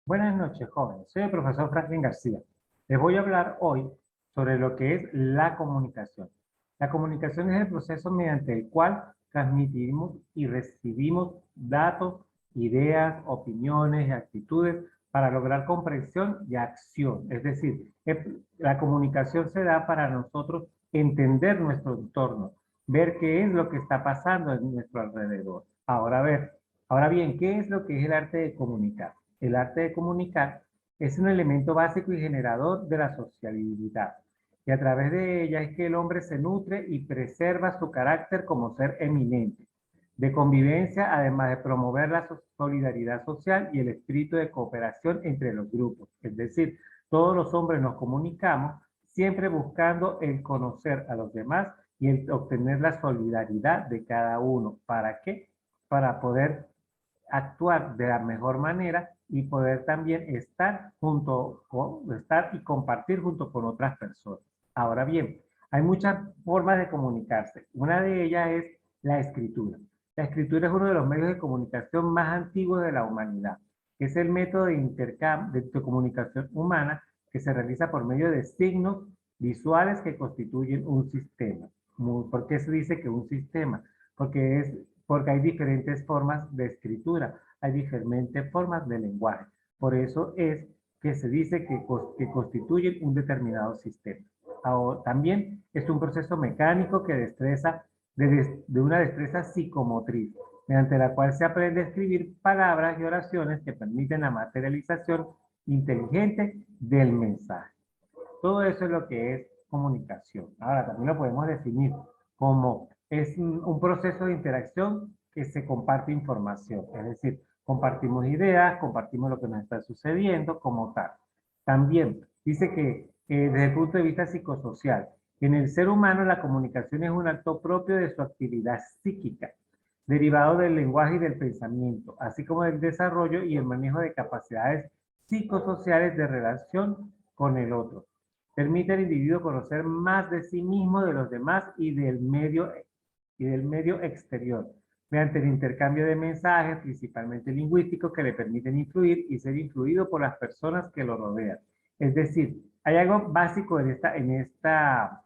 Buenas noches, jóvenes. Soy el profesor Franklin García. Les voy a hablar hoy sobre lo que es la comunicación. La comunicación es el proceso mediante el cual transmitimos y recibimos datos, ideas, opiniones y actitudes para lograr comprensión y acción. Es decir, la comunicación se da para nosotros entender nuestro entorno, ver qué es lo que está pasando en nuestro alrededor. Ahora bien, ¿qué es lo que es el arte de comunicar? El arte de comunicar es un elemento básico y generador de la sociabilidad. Y a través de ella es que el hombre se nutre y preserva su carácter como ser eminente, de convivencia, además de promover la solidaridad social y el espíritu de cooperación entre los grupos. Es decir, todos los hombres nos comunicamos siempre buscando el conocer a los demás y el obtener la solidaridad de cada uno. ¿Para qué? Para poder actuar de la mejor manera y poder también estar y compartir junto con otras personas. Ahora bien, hay muchas formas de comunicarse. Una de ellas es la escritura. La escritura es uno de los medios de comunicación más antiguos de la humanidad. Es el método de intercambio de comunicación humana que se realiza por medio de signos visuales que constituyen un sistema. ¿Por qué se dice que un sistema? Porque hay diferentes formas de escritura, hay diferentes formas de lenguaje. Por eso es que se dice que constituyen un determinado sistema. Ahora, también es un proceso mecánico que de una destreza psicomotriz, mediante la cual se aprende a escribir palabras y oraciones que permiten la materialización inteligente del mensaje. Todo eso es lo que es comunicación. Ahora, también lo podemos definir como es un proceso de interacción que se comparte información. Es decir, compartimos ideas, compartimos lo que nos está sucediendo como tal. También dice que desde el punto de vista psicosocial, en el ser humano la comunicación es un acto propio de su actividad psíquica, derivado del lenguaje y del pensamiento, así como del desarrollo y el manejo de capacidades psicosociales de relación con el otro. Permite al individuo conocer más de sí mismo, de los demás y del medio exterior, mediante el intercambio de mensajes, principalmente lingüísticos, que le permiten influir y ser influido por las personas que lo rodean. Es decir, hay algo básico en esta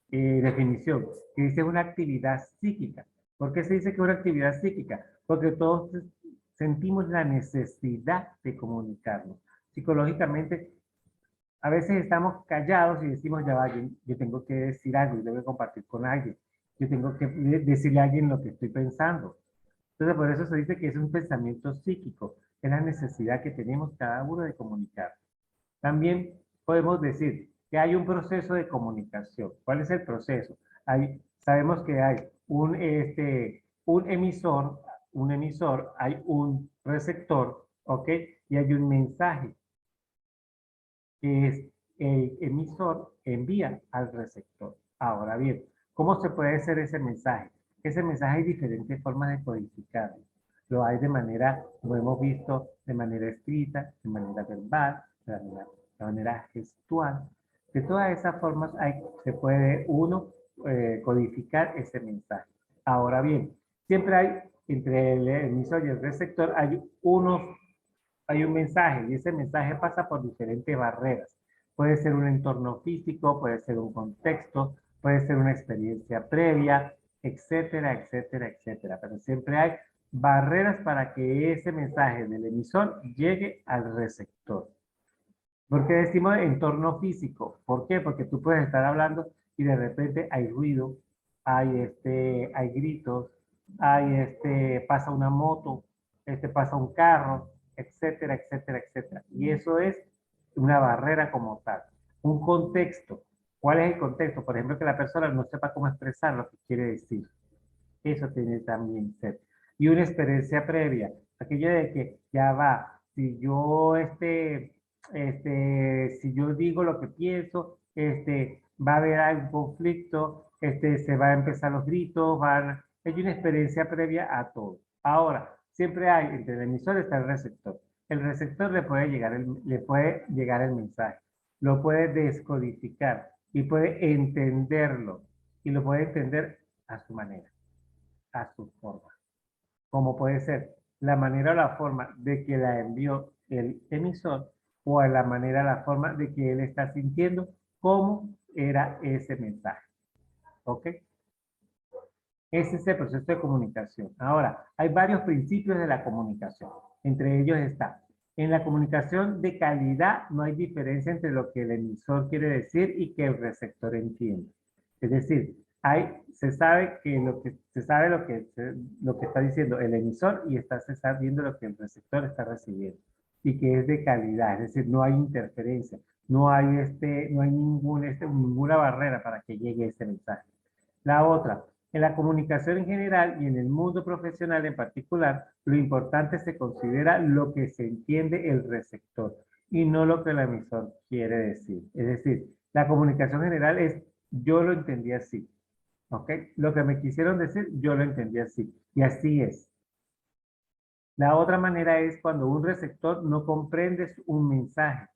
definición, que dice una actividad psíquica. ¿Por qué se dice que es una actividad psíquica? Porque todos sentimos la necesidad de comunicarnos. Psicológicamente a veces estamos callados y decimos, ya va, yo tengo que decir algo, yo tengo que compartir con alguien, yo tengo que decirle a alguien lo que estoy pensando. Entonces, por eso se dice que es un pensamiento psíquico, es la necesidad que tenemos cada uno de comunicar. También podemos decir que hay un proceso de comunicación. ¿Cuál es el proceso? Sabemos que hay un emisor, hay un receptor, ¿ok? Y hay un mensaje que es el emisor envía al receptor. Ahora bien, ¿cómo se puede hacer ese mensaje? Ese mensaje hay diferentes formas de codificarlo. Lo hay de manera, como hemos visto, de manera escrita, de manera verbal, de manera gestual. De todas esas formas se puede uno codificar ese mensaje. Ahora bien, siempre hay, entre el emisor y el receptor, hay un mensaje y ese mensaje pasa por diferentes barreras. Puede ser un entorno físico, puede ser un contexto, puede ser una experiencia previa, etcétera, etcétera, etcétera. Pero siempre hay barreras para que ese mensaje del emisor llegue al receptor. ¿Por qué decimos entorno físico? ¿Por qué? Porque tú puedes estar hablando y de repente hay ruido, hay gritos, pasa una moto, pasa un carro, etcétera, etcétera, etcétera. Y eso es una barrera como tal. Un contexto. ¿Cuál es el contexto? Por ejemplo, que la persona no sepa cómo expresar lo que quiere decir. Eso tiene también ser. Y una experiencia previa, aquello de que ya va, si yo digo lo que pienso, va a haber algún conflicto, se va a empezar los gritos, hay una experiencia previa a todo. Ahora, siempre hay, entre el emisor está el receptor. El receptor le puede llegar el mensaje, lo puede descodificar y puede entenderlo y lo puede entender a su manera, a su forma. Como puede ser la manera o la forma de que la envió, el emisor o a la manera, la forma de que él está sintiendo cómo era ese mensaje. ¿Ok? Ese es el proceso de comunicación. Ahora, hay varios principios de la comunicación. Entre ellos está, en la comunicación de calidad no hay diferencia entre lo que el emisor quiere decir y que el receptor entiende. Es decir, se sabe lo que está diciendo el emisor y se está viendo lo que el receptor está recibiendo y que es de calidad. Es decir, no hay interferencia, no hay ninguna barrera para que llegue ese mensaje. La otra, en la comunicación en general y en el mundo profesional en particular, lo importante se considera lo que se entiende el receptor y no lo que el emisor quiere decir. Es decir, la comunicación general es yo lo entendí así, ¿ok? Lo que me quisieron decir, yo lo entendí así y así es. La otra manera es cuando un receptor no comprende un mensaje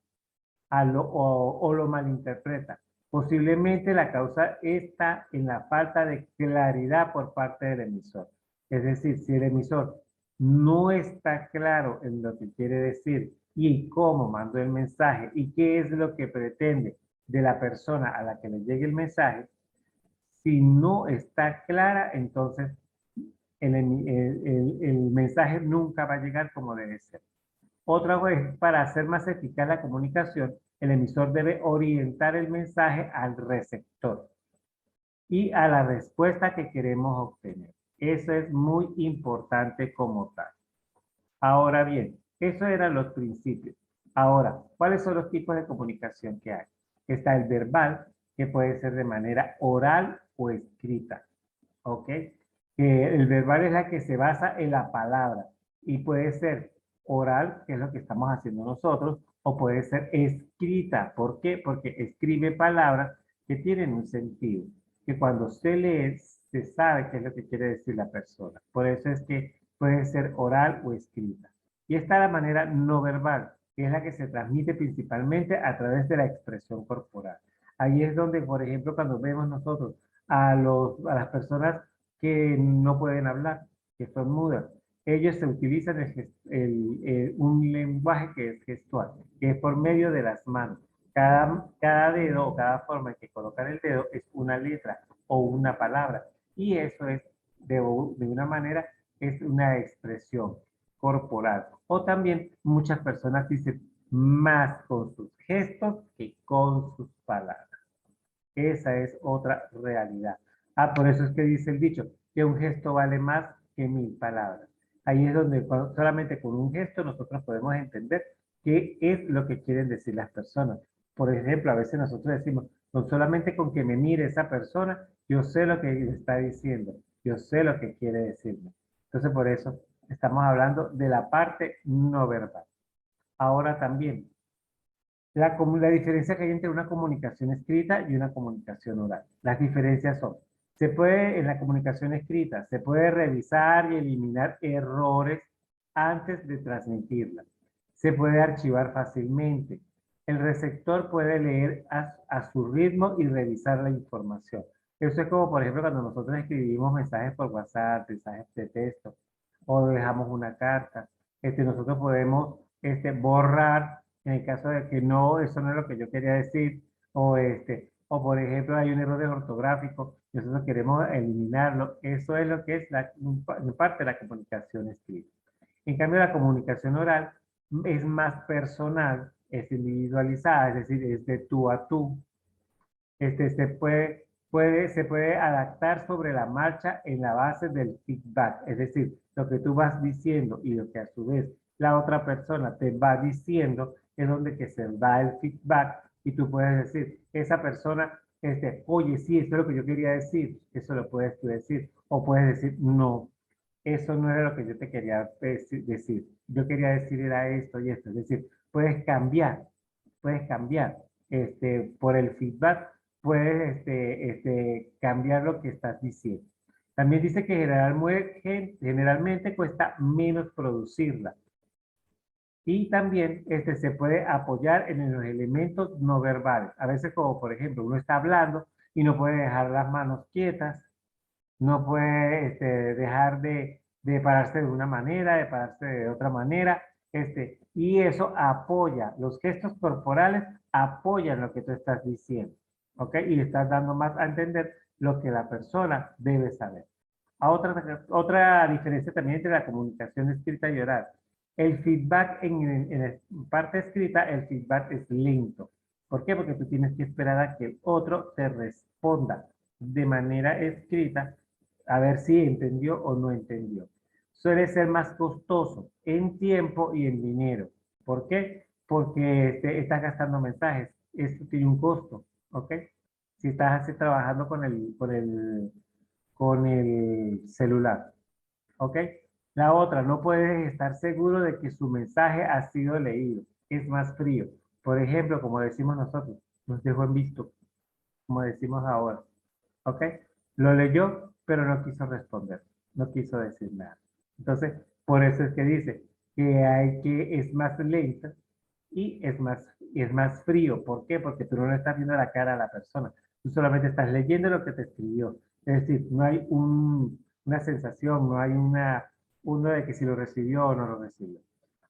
o lo malinterpreta. Posiblemente la causa está en la falta de claridad por parte del emisor. Es decir, si el emisor no está claro en lo que quiere decir y cómo mandó el mensaje y qué es lo que pretende de la persona a la que le llegue el mensaje, si no está clara, entonces el mensaje nunca va a llegar como debe ser. Otra vez, para hacer más eficaz la comunicación, el emisor debe orientar el mensaje al receptor y a la respuesta que queremos obtener. Eso es muy importante como tal. Ahora bien, esos eran los principios. Ahora, ¿cuáles son los tipos de comunicación que hay? Está el verbal, que puede ser de manera oral o escrita. ¿Ok? El verbal es la que se basa en la palabra y puede ser oral, que es lo que estamos haciendo nosotros, o puede ser escrita. ¿Por qué? Porque escribe palabras que tienen un sentido, que cuando se lee se sabe qué es lo que quiere decir la persona. Por eso es que puede ser oral o escrita. Y está la manera no verbal, que es la que se transmite principalmente a través de la expresión corporal. Ahí es donde, por ejemplo, cuando vemos nosotros a las personas que no pueden hablar, que son mudas. Ellos se utilizan un lenguaje que es gestual, que es por medio de las manos. Cada dedo o cada forma en que colocan el dedo es una letra o una palabra. Y eso es, de una manera, es una expresión corporal. O también muchas personas dicen más con sus gestos que con sus palabras. Esa es otra realidad. Ah, por eso es que dice el dicho, que un gesto vale más que 1000 palabras. Ahí es donde solamente con un gesto nosotros podemos entender qué es lo que quieren decir las personas. Por ejemplo, a veces nosotros decimos, no solamente con que me mire esa persona, yo sé lo que está diciendo, yo sé lo que quiere decirme. Entonces, por eso estamos hablando de la parte no verbal. Ahora también, la diferencia que hay entre una comunicación escrita y una comunicación oral. Las diferencias son, en la comunicación escrita, se puede revisar y eliminar errores antes de transmitirla. Se puede archivar fácilmente. El receptor puede leer a su ritmo y revisar la información. Eso es como, por ejemplo, cuando nosotros escribimos mensajes por WhatsApp, mensajes de texto, o dejamos una carta. Nosotros podemos borrar en el caso de que no, eso no es lo que yo quería decir, o por ejemplo hay un error de ortográfico, y nosotros queremos eliminarlo. Eso es lo que es parte de la comunicación escrita. En cambio, la comunicación oral es más personal, es individualizada, es decir, es de tú a tú. Se puede adaptar sobre la marcha en la base del feedback, es decir, lo que tú vas diciendo y lo que a su vez la otra persona te va diciendo es donde que se da el feedback y tú puedes decir, esa persona, oye, sí, eso es lo que yo quería decir, eso lo puedes tú decir, o puedes decir, no, eso no era lo que yo te quería decir, yo quería decir era esto y esto, es decir, puedes cambiar, por el feedback puedes cambiar lo que estás diciendo. También dice que generalmente cuesta menos producirla. Y también se puede apoyar en los elementos no verbales. A veces como por ejemplo uno está hablando y no puede dejar las manos quietas, no puede dejar de pararse de una manera, de pararse de otra manera. Y eso apoya, los gestos corporales apoyan lo que tú estás diciendo, ¿ok? Y le estás dando más a entender lo que la persona debe saber. Otra diferencia también entre la comunicación escrita y oral. El feedback en la parte escrita, el feedback es lento. ¿Por qué? Porque tú tienes que esperar a que el otro te responda de manera escrita a ver si entendió o no entendió. Suele ser más costoso en tiempo y en dinero. ¿Por qué? Porque estás gastando mensajes. Esto tiene un costo, ¿ok? Si estás así trabajando con el celular, ¿ok? La otra, no puedes estar seguro de que su mensaje ha sido leído. Es más frío. Por ejemplo, como decimos nosotros, nos dejó en visto, como decimos ahora, ¿ok? Lo leyó, pero no quiso responder, no quiso decir nada. Entonces, por eso es que dice que es más lento y es más frío. ¿Por qué? Porque tú no le estás viendo la cara a la persona. Tú solamente estás leyendo lo que te escribió. Es decir, no hay una sensación, no hay uno de que si lo recibió o no lo recibió.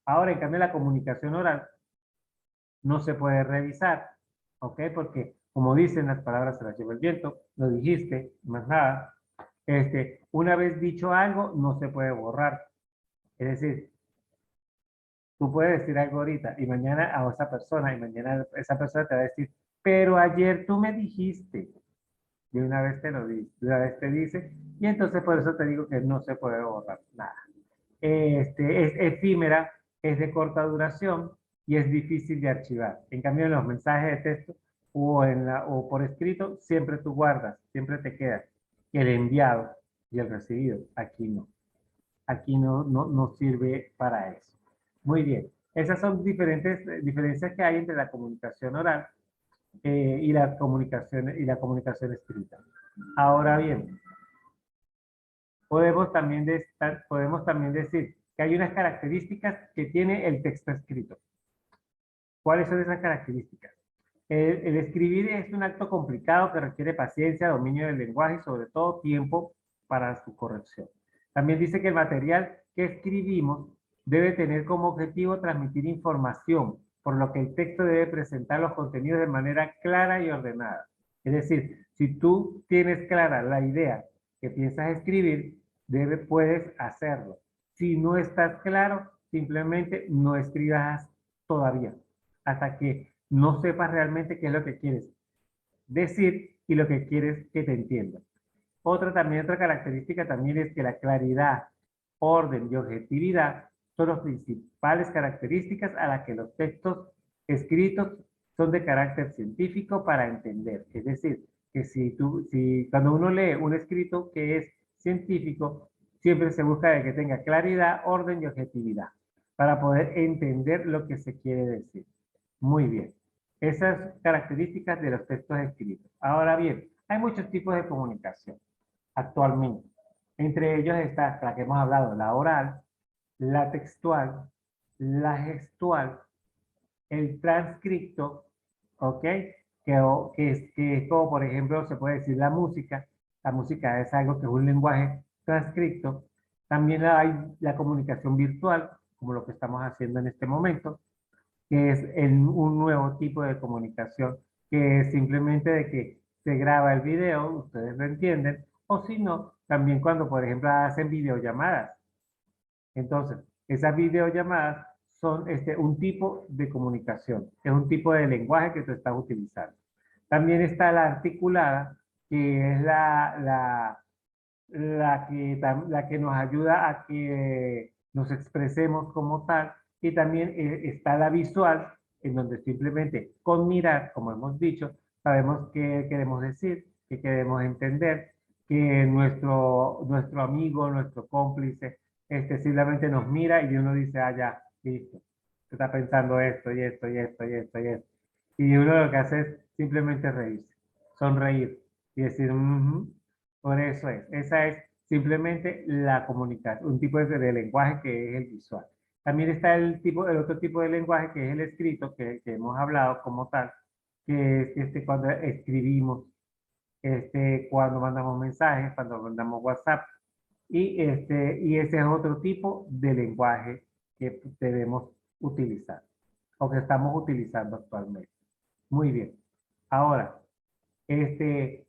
Ahora, en cambio, la comunicación oral no se puede revisar, ¿ok? Porque, como dicen las palabras, se las lleva el viento, lo dijiste, más nada. Una vez dicho algo, no se puede borrar. Es decir, tú puedes decir algo ahorita y mañana a esa persona y mañana esa persona te va a decir, pero ayer tú me dijiste, y una vez te lo dice, de una vez te dice, y entonces por eso te digo que no se puede borrar nada. Es efímera, es de corta duración y es difícil de archivar. En cambio, en los mensajes de texto o por escrito, siempre tú guardas, siempre te queda el enviado y el recibido. Aquí no. Aquí no sirve para eso. Muy bien. Esas son diferentes diferencias que hay entre la comunicación oral y la comunicación escrita. Ahora bien, podemos también decir que hay unas características que tiene el texto escrito. ¿Cuáles son esas características? El escribir es un acto complicado que requiere paciencia, dominio del lenguaje y sobre todo tiempo para su corrección. También dice que el material que escribimos debe tener como objetivo transmitir información, por lo que el texto debe presentar los contenidos de manera clara y ordenada. Es decir, si tú tienes clara la idea que piensas escribir, puedes hacerlo. Si no estás claro, simplemente no escribas todavía, hasta que no sepas realmente qué es lo que quieres decir y lo que quieres que te entiendan. Otra característica también es que la claridad, orden y objetividad son las principales características a las que los textos escritos son de carácter científico para entender. Es decir, que si cuando uno lee un escrito que es científico, siempre se busca de que tenga claridad, orden y objetividad para poder entender lo que se quiere decir. Muy bien. Esas características de los textos escritos. Ahora bien, hay muchos tipos de comunicación actualmente. Entre ellos está la que hemos hablado, la oral, la textual, la gestual, el transcripto, ¿ok? Que es como, por ejemplo, se puede decir la música. La música es algo que es un lenguaje transcripto. También hay la comunicación virtual, como lo que estamos haciendo en este momento, que es un nuevo tipo de comunicación, que es simplemente de que se graba el video, ustedes lo entienden, o si no, también cuando, por ejemplo, hacen videollamadas. Entonces, esas videollamadas son un tipo de comunicación, es un tipo de lenguaje que tú estás utilizando. También está la articulada, que es la que nos ayuda a que nos expresemos como tal, y también está la visual, en donde simplemente con mirar, como hemos dicho, sabemos qué queremos decir, qué queremos entender, que nuestro amigo, nuestro cómplice, simplemente nos mira y uno dice, ah, ya, listo, está pensando esto y esto y esto y esto y esto. Y uno lo que hace es simplemente reírse, sonreír y decir, por eso esa es simplemente la comunicación, un tipo de lenguaje que es el visual. También está el otro tipo de lenguaje que es el escrito, que hemos hablado como tal, que es cuando escribimos, cuando mandamos mensajes, cuando mandamos WhatsApp, y ese es otro tipo de lenguaje que debemos utilizar o que estamos utilizando actualmente. Muy bien. Ahora, el,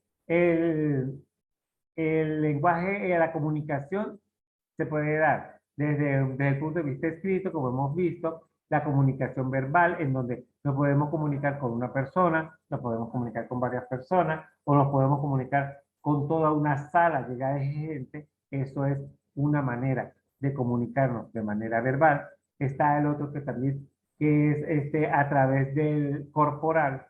el lenguaje, la comunicación se puede dar desde el punto de vista escrito, como hemos visto, la comunicación verbal, en donde nos podemos comunicar con una persona, nos podemos comunicar con varias personas, o nos podemos comunicar con toda una sala llena de gente. Eso es una manera de comunicarnos de manera verbal. Está el otro que también, que es a través del corporal,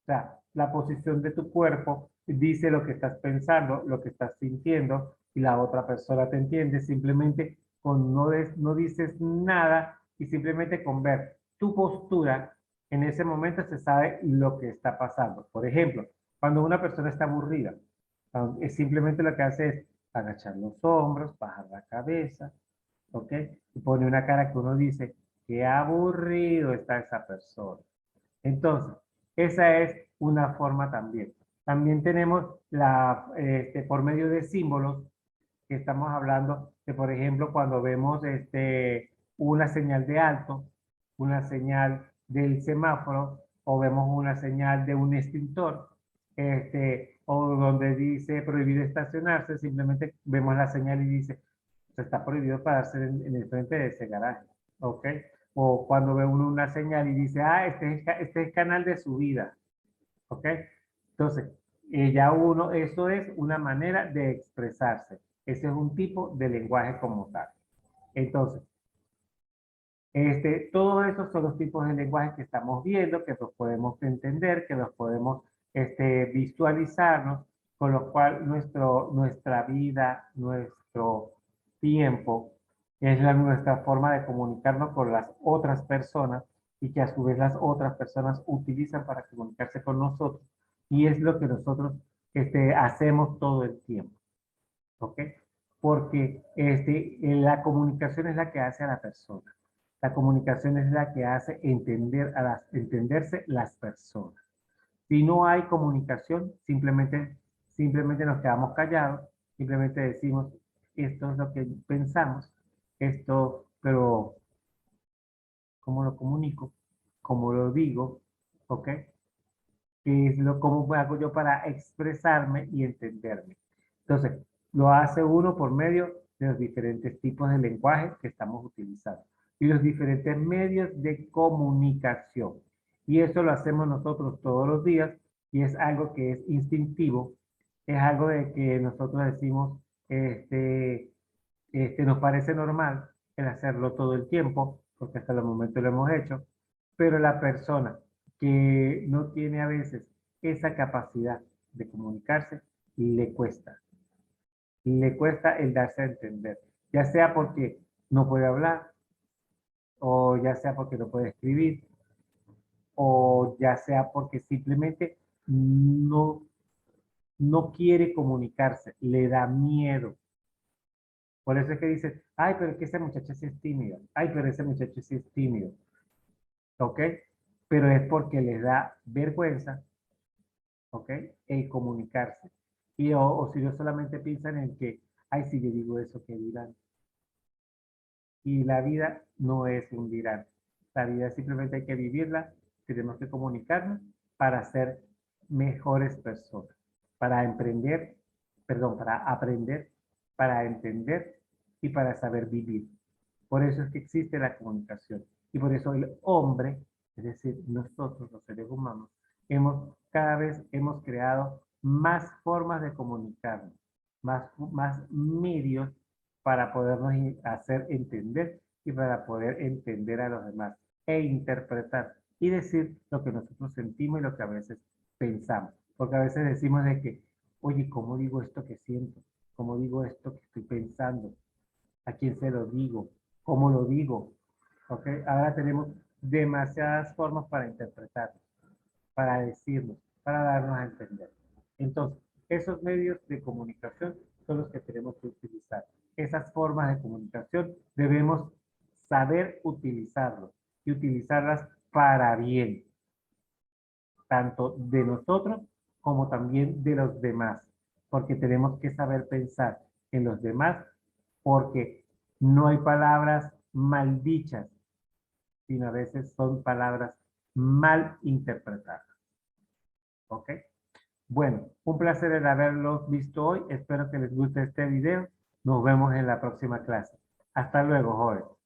o sea, la posición de tu cuerpo dice lo que estás pensando, lo que estás sintiendo, y la otra persona te entiende simplemente con no dices nada y simplemente con ver tu postura, en ese momento se sabe lo que está pasando. Por ejemplo, cuando una persona está aburrida, simplemente lo que hace es agachar los hombros, bajar la cabeza, ¿ok? Y pone una cara que uno dice, qué aburrido está esa persona. Entonces, esa es una forma también. También tenemos por medio de símbolos, que estamos hablando de, por ejemplo, cuando vemos una señal de alto, una señal del semáforo, o vemos una señal de un extintor, o donde dice prohibido estacionarse, simplemente vemos la señal y dice, se está prohibido pararse en el frente de ese garaje, ¿ok? O cuando ve uno una señal y dice, ah, este es el canal de subida, ¿ok? Entonces, ya uno, eso es una manera de expresarse. Ese es un tipo de lenguaje como tal. Entonces, todos esos son los tipos de lenguaje que estamos viendo, que los podemos entender, que los podemos visualizarnos, con lo cual nuestra vida, nuestro tiempo, es nuestra forma de comunicarnos con las otras personas y que a su vez las otras personas utilizan para comunicarse con nosotros. Y es lo que nosotros hacemos todo el tiempo. ¿Ok? Porque la comunicación es la que hace a la persona. La comunicación es la que hace entenderse las personas. Si no hay comunicación, simplemente nos quedamos callados, simplemente decimos, esto es lo que pensamos, esto, pero ¿cómo lo comunico? ¿Cómo lo digo? ¿Ok? ¿Cómo hago yo para expresarme y entenderme? Entonces, lo hace uno por medio de los diferentes tipos de lenguaje que estamos utilizando y los diferentes medios de comunicación. Y eso lo hacemos nosotros todos los días y es algo que es instintivo, es algo de que nosotros decimos, nos parece normal el hacerlo todo el tiempo, porque hasta el momento lo hemos hecho, pero la persona que no tiene a veces esa capacidad de comunicarse, le cuesta el darse a entender, ya sea porque no puede hablar, o ya sea porque no puede escribir, o ya sea porque simplemente no, no quiere comunicarse, le da miedo. Por eso es que dice, ay, pero es que ese muchacho sí es tímido, ay, pero ese muchacho sí es tímido, ¿ok? Pero es porque les da vergüenza, ¿ok? El comunicarse. O si no solamente piensan en que, ay, si yo digo eso, ¿qué dirán? Y la vida no es un dirán. La vida simplemente hay que vivirla, tenemos que comunicarnos para ser mejores personas, para emprender, perdón, para aprender, para entender y para saber vivir. Por eso es que existe la comunicación. Y por eso el hombre, es decir, nosotros los seres humanos, cada vez hemos creado más formas de comunicarnos, más medios para podernos hacer entender y para poder entender a los demás e interpretar y decir lo que nosotros sentimos y lo que a veces pensamos. Porque a veces decimos de que, oye, ¿cómo digo esto que siento? ¿Cómo digo esto que estoy pensando? ¿A quién se lo digo? ¿Cómo lo digo? ¿Ok? Ahora tenemos demasiadas formas para interpretar, para decirnos, para darnos a entender. Entonces, esos medios de comunicación son los que tenemos que utilizar. Esas formas de comunicación debemos saber utilizarlos y utilizarlas para bien, tanto de nosotros como también de los demás, porque tenemos que saber pensar en los demás, porque no hay palabras mal dichas, sino a veces son palabras mal interpretadas. ¿Ok? Bueno, un placer el haberlos visto hoy. Espero que les guste este video. Nos vemos en la próxima clase. Hasta luego, jóvenes.